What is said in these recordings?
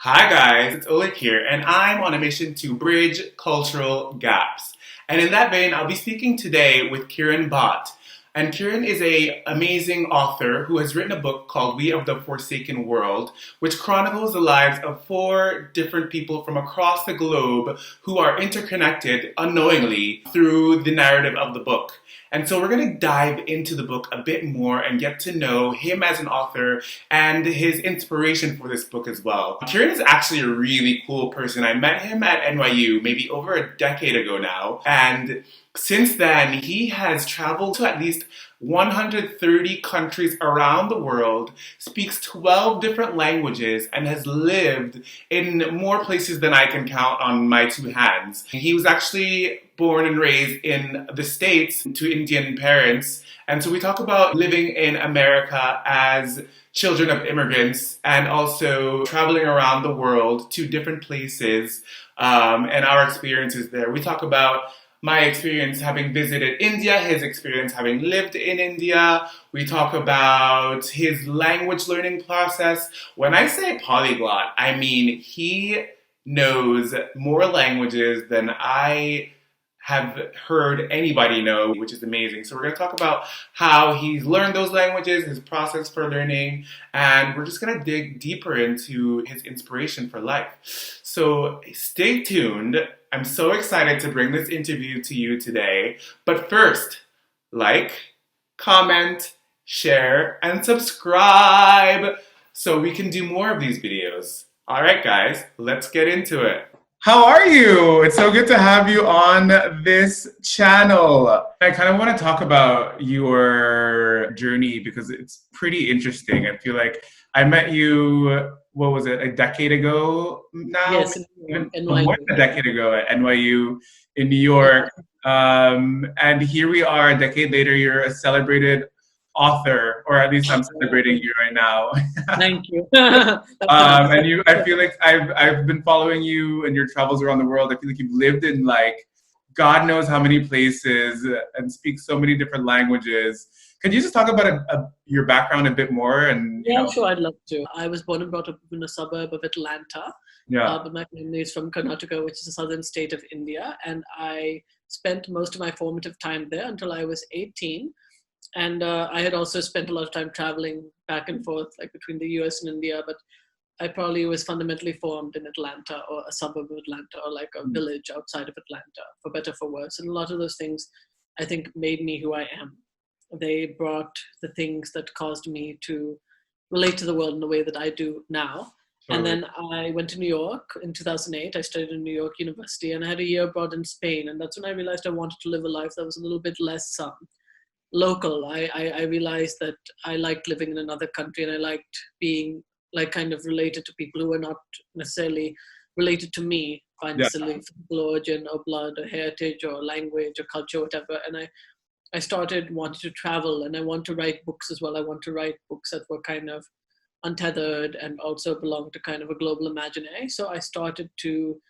Hi guys, it's Oleg here, and I'm on a mission to bridge cultural gaps. And in that vein, I'll be speaking today with Kiran Bhat. And Kiran is a amazing author who has written a book called We of the Forsaken World, which chronicles the lives of four different people from across the globe who are interconnected unknowingly through the narrative of the book. And so we're going to dive into the book a bit more and get to know him as an author and his inspiration for this book as well. Kieran is actually a really cool person. I met him at NYU maybe over a decade ago now, and since then he has traveled to at least 130 countries around the world, speaks 12 different languages, and has lived in more places than I can count on my two hands. He was actually born and raised in the States to Indian parents, and so we talk about living in America as children of immigrants and also traveling around the world to different places and our experiences there. We talk about my experience having visited India, his experience having lived in India. We talk about his language learning process. When I say polyglot, I mean he knows more languages than I have heard anybody know, which is amazing. So we're going to talk about how he's learned those languages, his process for learning, and we're just going to dig deeper into his inspiration for life. So stay tuned. I'm so excited to bring this interview to you today. But first, like, comment, share, and subscribe so we can do more of these videos. All right, guys, let's get into it. How are you? It's so good to have you on this channel. I kind of want to talk about your journey because it's pretty interesting. I feel like I met you, what was it, a decade ago now? Yes, Even in more NYU. than a decade ago at NYU in New York. And here we are a decade later. You're a celebrated author, or at least I'm celebrating you right now. Thank you. That's nice. And you, I feel like I've been following you and your travels around the world. I feel like you've lived in like God knows how many places and speak so many different languages. Could you just talk about your background a bit more? And Yeah, sure, I'd love to. I was born and brought up in a suburb of Atlanta, yeah, but my family is from Karnataka, which is a southern state of India, and I spent most of my formative time there until I was 18. And I had also spent a lot of time traveling back and forth, like between the US and India, but I probably was fundamentally formed in Atlanta or a suburb of Atlanta or like a village outside of Atlanta, for better, for worse. And a lot of those things, I think, made me who I am. They brought the things that caused me to relate to the world in the way that I do now. And totally. then I went to New York in 2008. I studied in New York University and I had a year abroad in Spain. And that's when I realized I wanted to live a life that was a little bit less local. I realized that I liked living in another country and I liked being like kind of related to people who were not necessarily related to me by Yeah, necessarily physical origin or blood or heritage or language or culture or whatever. And I started wanting to travel and I want to write books as well. I want to write books that were kind of untethered and also belong to kind of a global imaginary. So I started to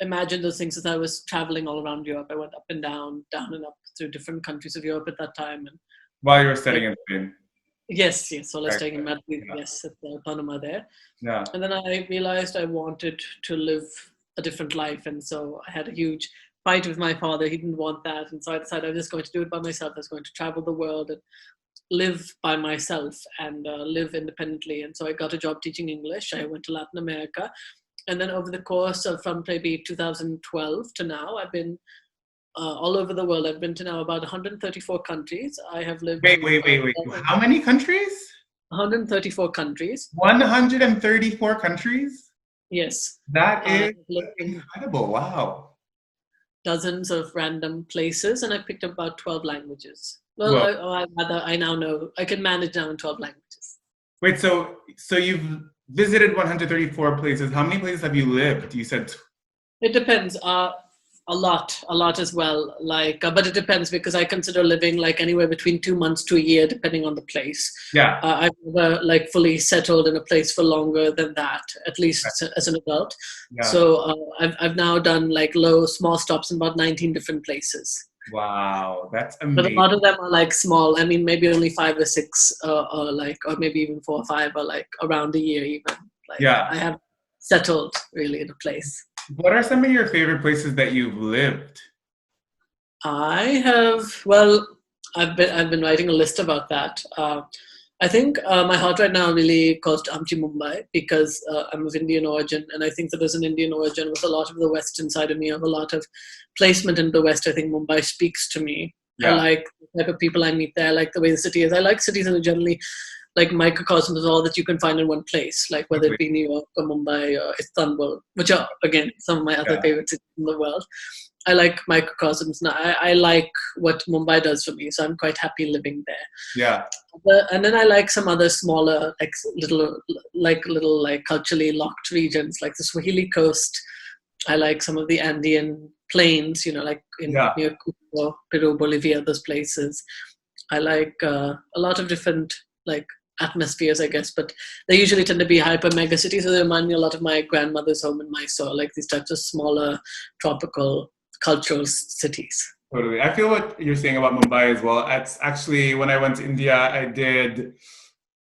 imagine those things as I was traveling all around Europe. I went up and down and up through different countries of Europe at that time. And while you were I, studying in Spain. yes, so I was Right. staying in Madrid, Yeah, yes, at the Panama there. yeah. And then I realized I wanted to live a different life. And so I had a huge fight with my father. He didn't want that. And so I decided I was just going to do it by myself. I was going to travel the world and live by myself and live independently. And so I got a job teaching English. I went to Latin America. And then over the course of from maybe 2012 to now, I've been all over the world. I've been to now about 134 countries. I have lived Wait, in wait, wait, wait. How many countries? 134 countries. 134 countries? Yes. That is I've lived in incredible. Wow. dozens of random places, and I picked up about 12 languages. Well, Well, I now know I can manage now in 12 languages. wait, so you've visited 134 places. How many places have you lived? You said, It depends. A lot as well. Like, but it depends because I consider living like anywhere between 2 months to a year, depending on the place. yeah, I've never like fully settled in a place for longer than that, at least as an adult. yeah. So I've now done like small stops in about 19 different places. Wow, that's But a amazing. lot of them are like small. I mean, maybe only five or six, or maybe even 4 or 5, or like around a year even. Like Yeah. I have settled really in a place. What are some of your favorite places that you've lived? I have, well, I've been writing a list about that. I think my heart right now really goes to Amchi Mumbai because I'm of Indian origin, and I think that as an Indian origin with a lot of the Western side of me, I have a lot of placement in the West. I think Mumbai speaks to me. I Yeah, like the type of people I meet there. I like the way the city is. I like cities that are generally like microcosms of all that you can find in one place, like whether it totally. be New York or Mumbai or Istanbul, which are again some of my other Yeah, favorite cities in the world. I like microcosms. Now, I like what Mumbai does for me, so I'm quite happy living there. yeah, And then I like some other smaller, little like culturally locked regions, like the Swahili coast. I like some of the Andean plains, like in yeah. near Cusco, Peru, Bolivia, those places. I like a lot of different like atmospheres, I guess, but they usually tend to be hyper mega cities. So they remind me a lot of my grandmother's home in Mysore, like these types of smaller tropical cultural cities. Totally. I feel what you're saying about Mumbai as well. It's actually when I went to India, I did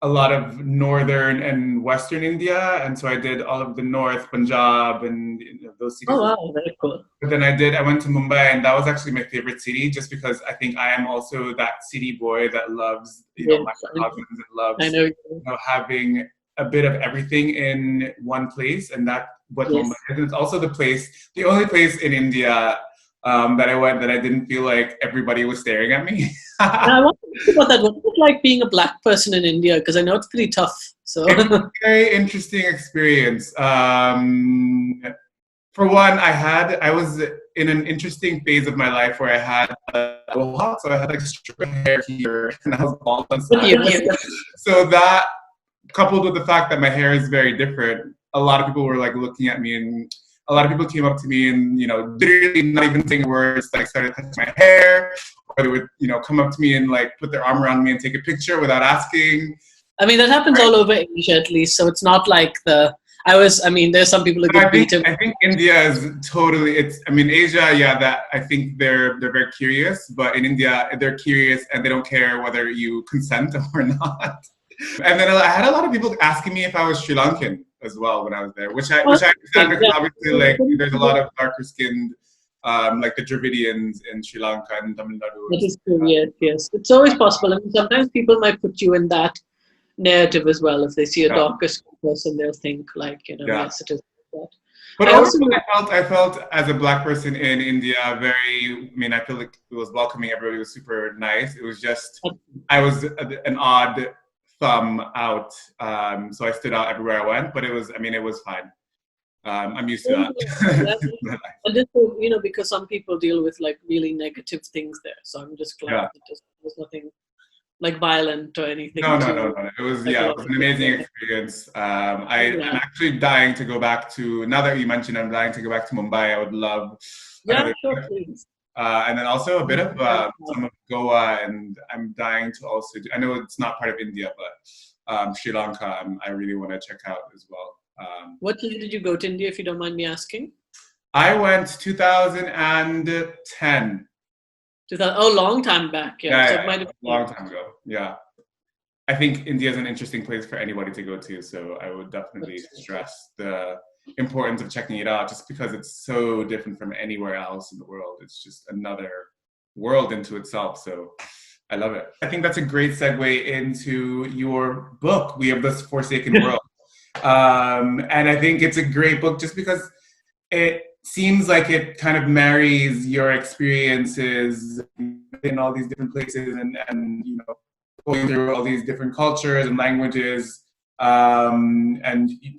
a lot of northern and western India, and so I did all of the north, Punjab, and those Oh cities. wow, very cool. But then I went to Mumbai, and that was actually my favorite city, just because I think I am also that city boy that loves, Yes, microcosms and I loves, know. having a bit of everything in one place, and that's what Mumbai Yes. is. And it's also the only place in India that I went that I didn't feel like everybody was staring at me. Now, I want to think about that. What is it like being a black person in India? Because I know it's pretty tough. So, It was a very interesting experience. For one, I was in an interesting phase of my life where I had a mohawk, so I had like straight hair here, and I was bald on good side. years. So that, coupled with the fact that my hair is very different, a lot of people were like looking at me, and a lot of people came up to me and literally not even saying words, like started touching my hair, or they would come up to me and like put their arm around me and take a picture without asking. I mean, that happens all over Asia, at least. So it's not like I mean, there's some people who But get beaten. I think India is totally. I mean, Asia. Yeah, that I think they're very curious. But in India, they're curious and they don't care whether you consent or not. And then I had a lot of people asking me if I was Sri Lankan as well when I was there, which I understand because obviously like there's a lot of darker skinned, like the Dravidians in Sri Lanka and Tamil Nadu. That is true. Yes, yes. It's always possible. I mean, sometimes people might put you in that narrative as well. If they see a Yeah, darker skinned person, they'll think like, yeah. yes, it is like that. But I also, overall, I felt as a black person in India very. I mean, I feel like it was welcoming. Everybody was super nice. It was just I was an odd thumb out, so I stood out everywhere I went. But it was. I mean, it was fine. I'm used to that. and just because some people deal with like really negative things there, so I'm just glad Yeah. that there's nothing like violent or anything No, no, no, too no. It was yeah, it was an psychological. amazing experience. I'm Yeah, actually dying to go back to. Now that you mentioned, I'm dying to go back to Mumbai. I would love yeah, another sure, trip. please. And then also a bit of Yeah. some of Goa, and I'm dying to also. I know it's not part of India, but Sri Lanka, I really want to check out as well. What year did you go to India, if you don't mind me asking? I went 2010. 2000, oh, long time back. Yeah, Yeah, so yeah, it might yeah, have a been. long time ago. Yeah, I think India is an interesting place for anybody to go to. So I would definitely stress the importance of checking it out, just because it's so different from anywhere else in the world. It's just another world into itself. So I love it. I think that's a great segue into your book, We of This Forsaken World. And I think it's a great book just because it seems like it kind of marries your experiences in all these different places and going through all these different cultures and languages, and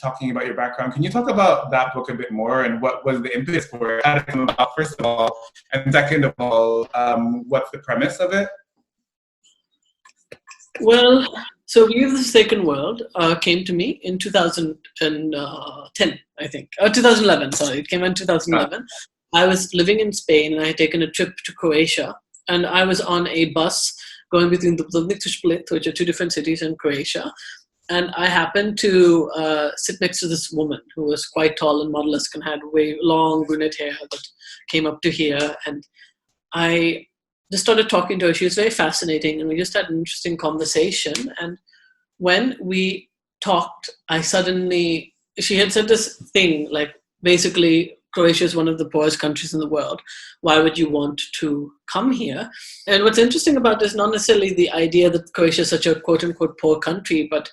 talking about your background. Can you talk about that book a bit more and what was the impetus for it? How did it come about, first of all? And second of all, what's the premise of it? Well, so We of the Second World came to me in 2010, I think. 2011, sorry. It came in 2011. I was living in Spain and I had taken a trip to Croatia. And I was on a bus going between Dubrovnik to Split, which are two different cities in Croatia. And I happened to sit next to this woman who was quite tall and model-esque and had way long brunette hair that came up to here. And I just started talking to her. She was very fascinating, and we just had an interesting conversation. And when we talked, I suddenly she had said this thing like, basically, Croatia is one of the poorest countries in the world. Why would you want to come here? And what's interesting about this, not necessarily the idea that Croatia is such a quote unquote poor country, but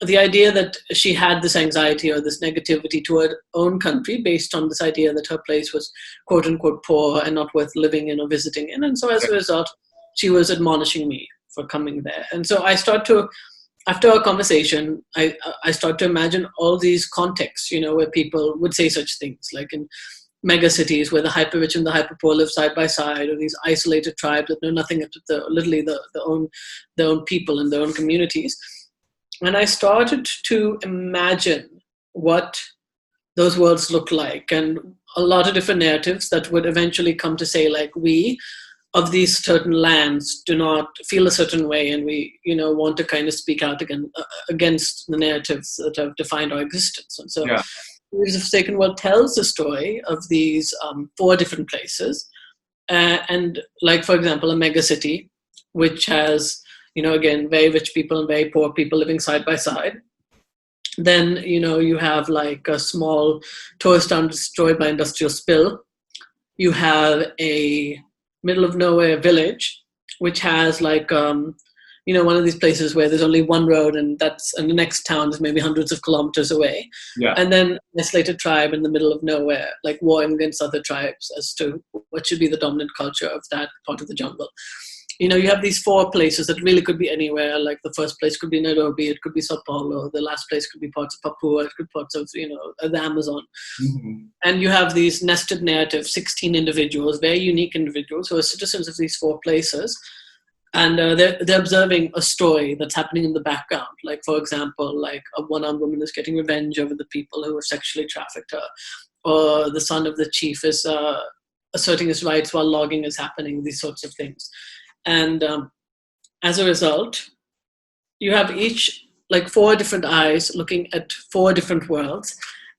the idea that she had this anxiety or this negativity to her own country based on this idea that her place was quote unquote poor and not worth living in or visiting in. And so as a result, she was admonishing me for coming there. And so I start to, after our conversation, I start to imagine all these contexts, where people would say such things, like in mega cities where the hyper rich and the hyper poor live side by side, or these isolated tribes that know nothing of literally their own people and their own communities. And I started to imagine what those worlds look like, and a lot of different narratives that would eventually come to say, like, we of these certain lands do not feel a certain way, and we, want to kind of speak out against the narratives that have defined our existence. And so, Series of Forsaken World tells the story of these 4 different places, and like, for example, a mega city, which has, again, very rich people and very poor people living side by side. Then, you have like a small tourist town destroyed by industrial spill. You have a middle of nowhere village, which has like, one of these places where there's only one road, and the next town is maybe hundreds of kilometers away. Yeah. And then an isolated tribe in the middle of nowhere, like warring against other tribes as to what should be the dominant culture of that part of the jungle. You have these 4 places that really could be anywhere. Like the first place could be Nairobi, it could be Sao Paulo, the last place could be parts of Papua, it could be parts of, the Amazon. Mm-hmm. And you have these nested narratives, 16 individuals, very unique individuals who are citizens of these 4 places. And they're observing a story that's happening in the background. Like, for example, like a one-armed woman is getting revenge over the people who have sexually trafficked her. Or the son of the chief is asserting his rights while logging is happening, these sorts of things. And as a result, you have each, like 4 different eyes looking at 4 different worlds.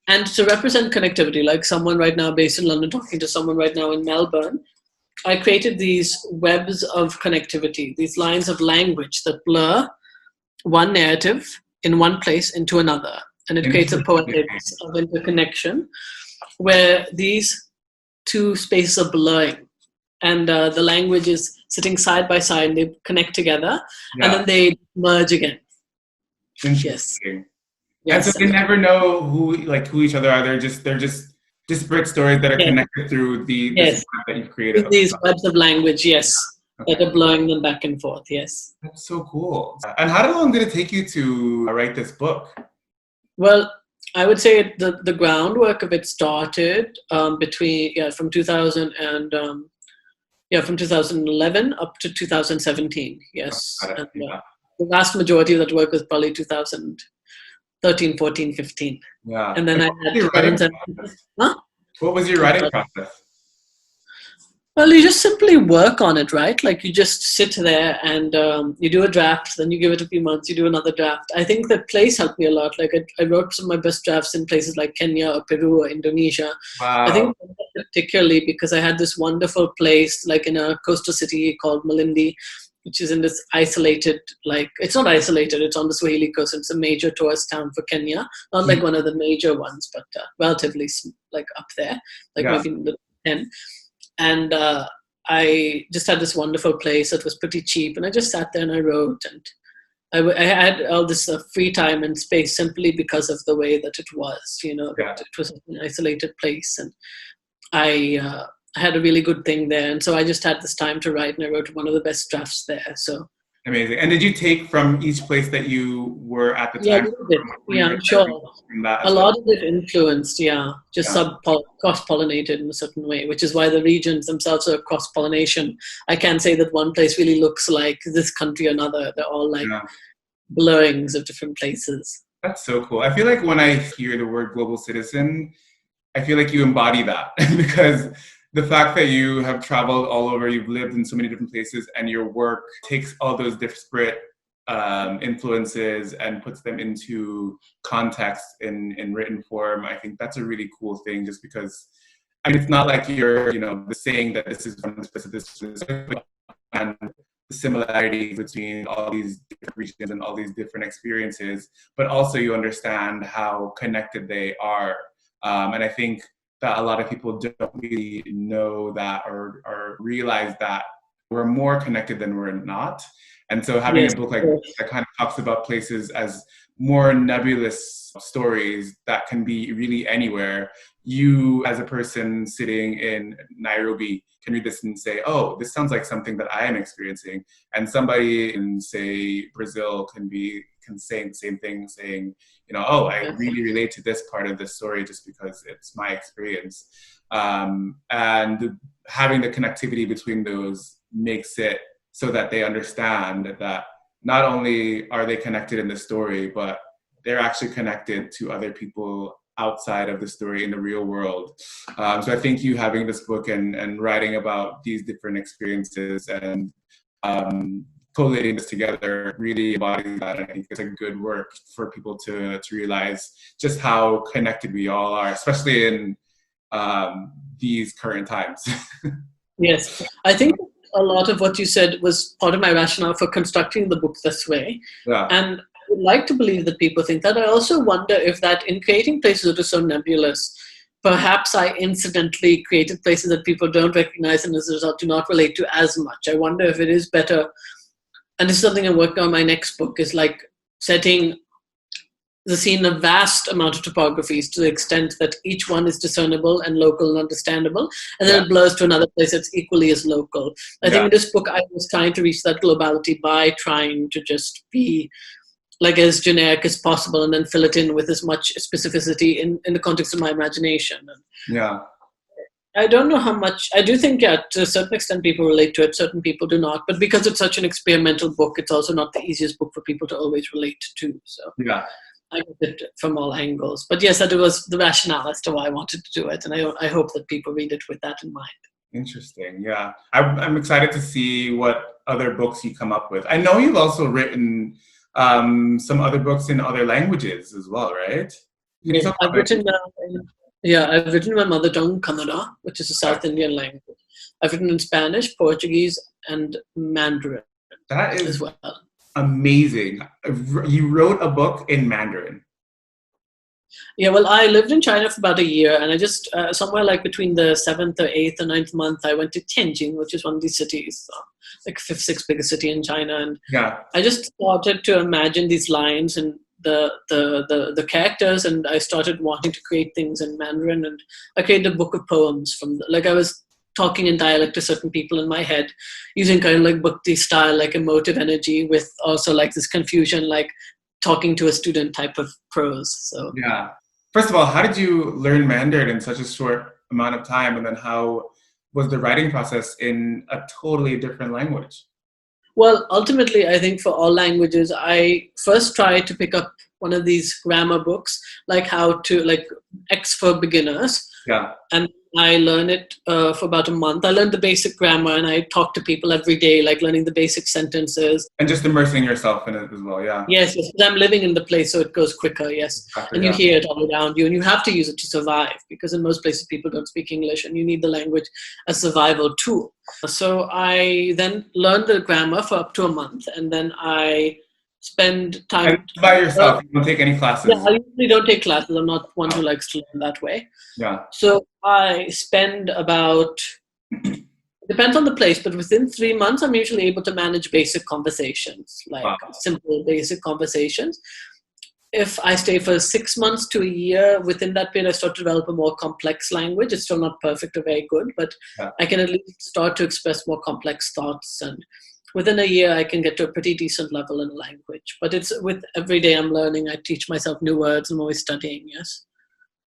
And to represent connectivity, like someone right now based in London talking to someone right now in Melbourne, I created these webs of connectivity, these lines of language that blur one narrative in one place into another. And it creates a poetics of interconnection where these 2 spaces are blurring. And the language is sitting side by side, and they connect together, and then they merge again. Yes. And so they never know who each other are. They're just disparate stories that are connected through this that you've created. These webs of language, that are blowing them back and forth. Yes. That's so cool. And how long did it take you to write this book? Well, I would say the groundwork of it started from 2000 and from 2011 up to 2017. Yes. And, the vast majority of that work was probably 2013, 14, 15. Yeah. And then What was your writing process? Well, you just simply work on it, right? Like you just sit there and you do a draft, then you give it a few months, you do another draft. I think the place helped me a lot. Like I wrote some of my best drafts in places like Kenya or Peru or Indonesia. Wow. I think particularly because I had this wonderful place like in a coastal city called Malindi, which is in this isolated, like, it's not isolated, it's on the Swahili coast. It's a major tourist town for Kenya. Not like one of the major ones, but relatively like up there, like maybe in the 10. And I just had this wonderful place that was pretty cheap. And I just sat there and I wrote. And I had all this free time and space simply because of the way that it was, It was an isolated place. And I had a really good thing there. And so I just had this time to write, and I wrote one of the best drafts there. So amazing. And did you take from each place that you were at the time? I'm sure. A lot of it influenced, just cross-pollinated in a certain way, which is why the regions themselves are cross-pollination. I can't say that one place really looks like this country or another. They're all like blurrings of different places. That's so cool. I feel like when I hear the word global citizen, I feel like you embody that because the fact that you have traveled all over, you've lived in so many different places, and your work takes all those disparate influences and puts them into context in written form. I think that's a really cool thing, just because it's not like you're, saying that this is from this place, and similarities between all these different regions and all these different experiences, but also you understand how connected they are. And I think that a lot of people don't really know that or realize that we're more connected than we're not. And so having a Yes. book like this that kind of talks about places as more nebulous stories that can be really anywhere, you as a person sitting in Nairobi can read this and say, oh, this sounds like something that I am experiencing. And somebody in, say, Brazil can say the same thing, saying, oh, I really relate to this part of the story just because it's my experience. And having the connectivity between those makes it so that they understand that not only are they connected in the story, but they're actually connected to other people outside of the story in the real world. So I think you having this book and writing about these different experiences and collating this together really embodies that. I think it's a good work for people to realize just how connected we all are, especially in these current times. Yes, I think a lot of what you said was part of my rationale for constructing the book this way. Yeah. And I would like to believe that people think that. I also wonder if that in creating places that are so nebulous, perhaps I incidentally created places that people don't recognize and as a result do not relate to as much. I wonder if it is better, and this is something I'm working on my next book, is like setting the scene a vast amount of topographies to the extent that each one is discernible and local and understandable, and then it blurs to another place that's equally as local. I think in this book I was trying to reach that globality by trying to just be like as generic as possible and then fill it in with as much specificity in the context of my imagination. Yeah. I don't know how much, I do think, to a certain extent people relate to it, certain people do not, but because it's such an experimental book, it's also not the easiest book for people to always relate to. So yeah. I get it from all angles. But yes, that was the rationale as to why I wanted to do it. And I hope that people read it with that in mind. Interesting. Yeah. I'm excited to see what other books you come up with. I know you've also written some other books in other languages as well, right? Yeah, I've written in my mother tongue, Kannada, which is a South Indian language. I've written in Spanish, Portuguese, and Mandarin that is as well. Amazing. You wrote a book in Mandarin. Yeah, well, I lived in China for about a year, and I just, somewhere like between the 7th or 8th or 9th month, I went to Tianjin, which is one of these cities, like 5th, 6th biggest city in China. And I just started to imagine these lines and the characters, and I started wanting to create things in Mandarin, and I created a book of poems I was talking in dialect to certain people in my head, using kind of like bhakti style, like emotive energy, with also like this confusion, like talking to a student type of prose. So yeah. First of all, how did you learn Mandarin in such a short amount of time, and then how was the writing process in a totally different language? Well, ultimately, I think for all languages, I first try to pick up one of these grammar books, like X for beginners. Yeah. And I learn it for about a month. I learned the basic grammar, and I talk to people every day, like learning the basic sentences. And just immersing yourself in it as well, yeah. Yes, I'm living in the place, so it goes quicker, yes. Exactly, and you hear it all around you, and you have to use it to survive, because in most places people don't speak English, and you need the language as a survival tool. So I then learned the grammar for up to a month, and then I spend time... And by yourself, you don't take any classes? Yeah, I usually don't take classes. I'm not one who likes to learn that way. Yeah. So I spend about... Depends on the place, but within 3 months, I'm usually able to manage basic conversations, simple basic conversations. If I stay for 6 months to a year, within that period, I start to develop a more complex language. It's still not perfect or very good, but I can at least start to express more complex thoughts. And within a year, I can get to a pretty decent level in a language. But it's with every day I'm learning, I teach myself new words. I'm always studying, yes.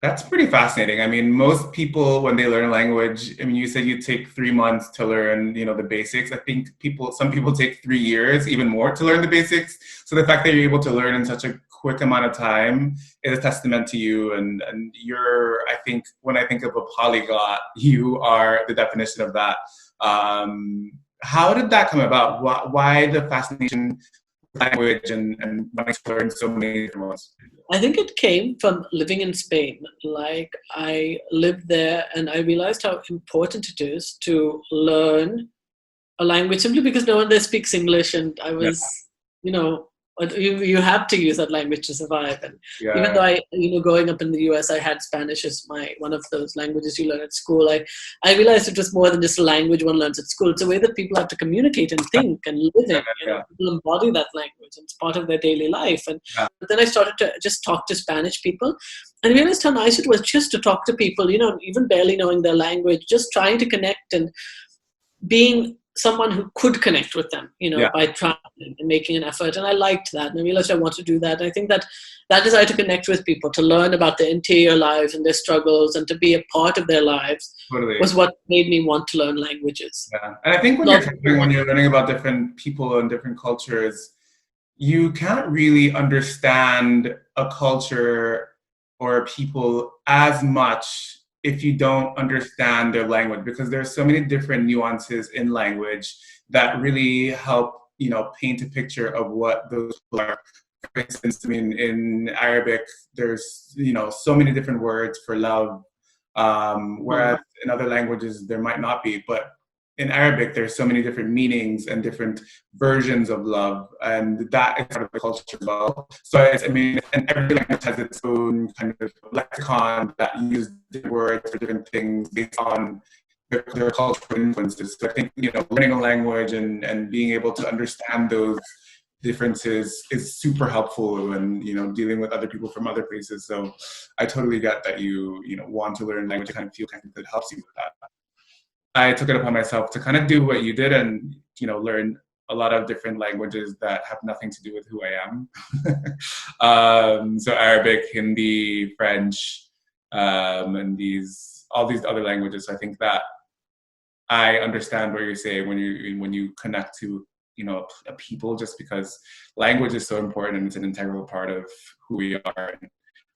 That's pretty fascinating. I mean, most people, when they learn a language, I mean, you said you take 3 months to learn, the basics. I think some people take 3 years, even more, to learn the basics. So the fact that you're able to learn in such a quick amount of time is a testament to you. And you're, I think, when I think of a polyglot, you are the definition of that. How did that come about? Why the fascination with language and wanting to learn so many different ones? I think it came from living in Spain. Like, I lived there and I realized how important it is to learn a language simply because no one there speaks English, and I Yeah. was, you know, you have to use that language to survive. And even Yeah. though growing up in the US, I had Spanish as my one of those languages you learn at school. I realized it was more than just a language one learns at school. It's a way that people have to communicate and think and live in. Yeah. People embody that language, and it's part of their daily life. And Yeah. but then I started to just talk to Spanish people, and realized how nice it was just to talk to people. Even barely knowing their language, just trying to connect and being someone who could connect with them, Yeah. by trying and making an effort. And I liked that. And I realized I want to do that. And I think that that desire to connect with people, to learn about their interior lives and their struggles and to be a part of their lives Totally. was what made me want to learn languages. Yeah. And I think when you're learning about different people and different cultures, you can't really understand a culture or people as much if you don't understand their language, because there's so many different nuances in language that really help, paint a picture of what those people are. For instance, I mean, in Arabic, there's, so many different words for love, whereas in other languages, there might not be. But in Arabic, there's so many different meanings and different versions of love, and that is part of the culture as well. So and every language has its own kind of lexicon that uses different words for different things based on their cultural influences. So I think, learning a language and being able to understand those differences is super helpful when, dealing with other people from other places. So I totally get that you want to learn language. I kind of feel that it helps you with that. I took it upon myself to kind of do what you did and, learn a lot of different languages that have nothing to do with who I am. So Arabic, Hindi, French, and all these other languages. So I think that I understand what you're saying when you connect to, a people, just because language is so important and it's an integral part of who we are.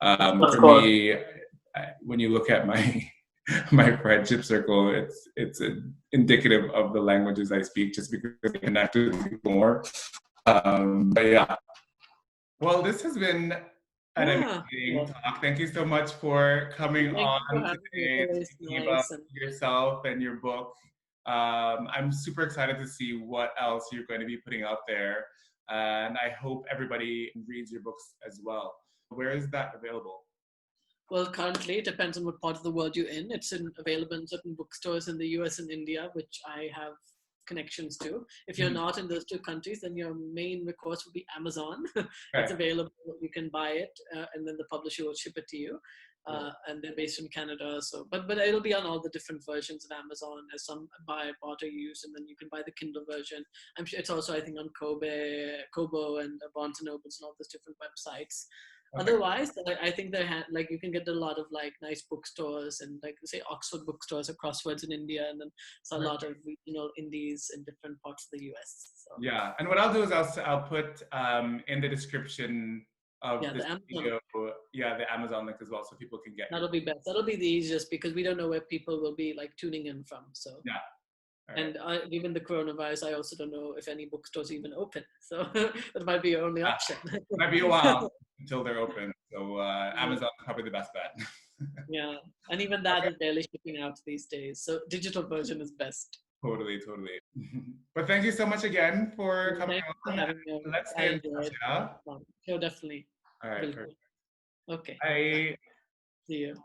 For me, when you look at my my friendship circle, it's indicative of the languages I speak, just because I connect with people more. But yeah. Well, this has been an amazing talk. Thank you so much for coming on today, talking about yourself and your book. I'm super excited to see what else you're going to be putting out there. And I hope everybody reads your books as well. Where is that available? Well, currently, it depends on what part of the world you're in. It's available in certain bookstores in the US and India, which I have connections to. If you're not in those two countries, then your main recourse would be Amazon. It's available. You can buy it, and then the publisher will ship it to you. And they're based in Canada. So, but it'll be on all the different versions of Amazon. There's some buy, barter, use, and then you can buy the Kindle version. I'm sure it's also, I think, on Kobo and Barnes and Nobles and all those different websites. Okay. Otherwise, I think they have, you can get a lot of nice bookstores and say Oxford bookstores or Crosswords in India, and then a lot of regional indies in different parts of the US. So. Yeah, and what I'll do is I'll put in the description of this video, the Amazon link as well, so people can get. That'll be best. That'll be the easiest because we don't know where people will be tuning in from. So yeah. Right. And given the coronavirus, I also don't know if any bookstores even open. So that might be your only option. It might be a while until they're open. So Amazon is probably the best bet. Yeah. And even that is barely shipping out these days. So digital version is best. Totally. But thank you so much again for coming on. Let's stay in touch, yeah? Sure, definitely. All right, perfect. Okay. Bye. See you.